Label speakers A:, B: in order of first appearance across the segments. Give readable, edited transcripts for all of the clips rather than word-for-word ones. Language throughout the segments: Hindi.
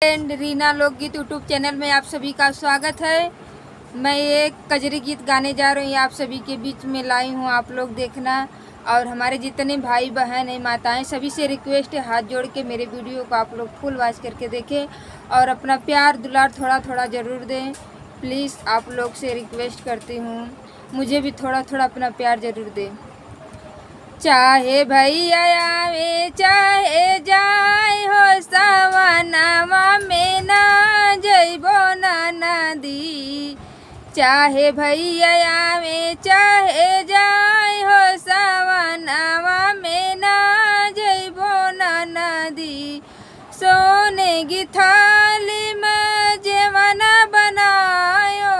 A: एंड रीना लोकगीत यूट्यूब चैनल में आप सभी का स्वागत है। मैं एक कजरी गीत गाने जा रही हूँ, आप सभी के बीच में लाई हूँ, आप लोग देखना। और हमारे जितने भाई बहन हैं, माताएं, सभी से रिक्वेस्ट है, हाथ जोड़ के मेरे वीडियो को आप लोग फुल वॉच करके देखें और अपना प्यार दुलार थोड़ा थोड़ा ज़रूर दें। प्लीज़ आप लोग से रिक्वेस्ट करती हूँ, मुझे भी थोड़ा थोड़ा अपना प्यार ज़रूर दें। चाहे भैया आवे चाहे जाए हो, सवनवा में ना जइबो ना नदी। चाहे भैया आवे चाहे जाए हो, सवनवा में ना जइबो ना नदी। सोने की थाली में जेवना बनायो,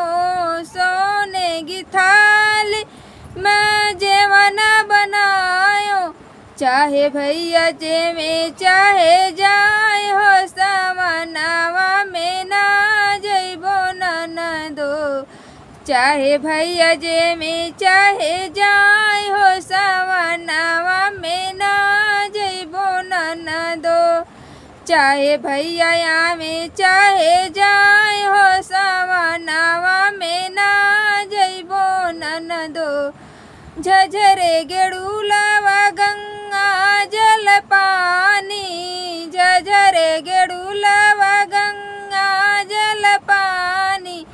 A: सोने की थाली में जेवना बनायो। चाहे भैया जे में चाहे जाए हो, सवनवा में ना जइबो ननदो। चाहे भैया जे में चाहे जाए हो, सवनवा में ना जइबो ननदो। चाहे भैया आवे चाहे जाए हो, सवनवा में ना जइबो ननदो। झझरे गेड़ूलवा गंगा जल पानी, झझरे गेड़ूलवा गंगा जल पानी।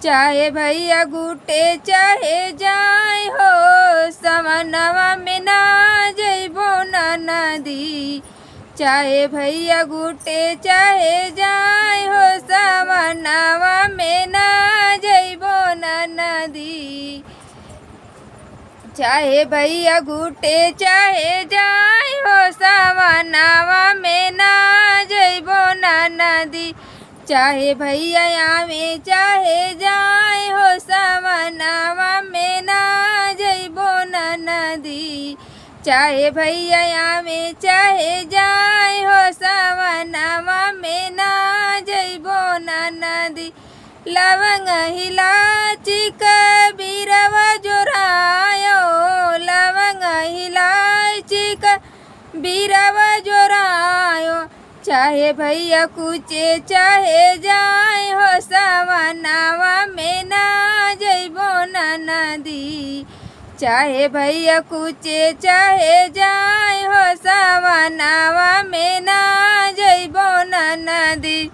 A: चाहे भैया घूटे चाहे जाए हो, सवनवा में ना जइबो ना नदी। चाहे भैया घूटे चाहे जाए हो, सवनवा में ना जइबो ना नदी। चाहे भैया घूटे चाहे जाए हो, सवनवा में ना जइबो ना नदी। चाहे भैया आवे चाहे जाए हो, सवनवा में ना जइबो ना नदी। चाहे भैया आवे चाहे जाए हो, सवनवा में ना जइबो ना नदी। लवंग इलायची कबीरवा जोरायो, लवंग इलायची कबीरवा जोरायो। चाहे भैया कुचे चाहे जाए हो, सवनवा में ना जइबो ना नदी। चाहे भैया कुचे चाहे जाए हो, सवनवा में ना जइबो ना नदी।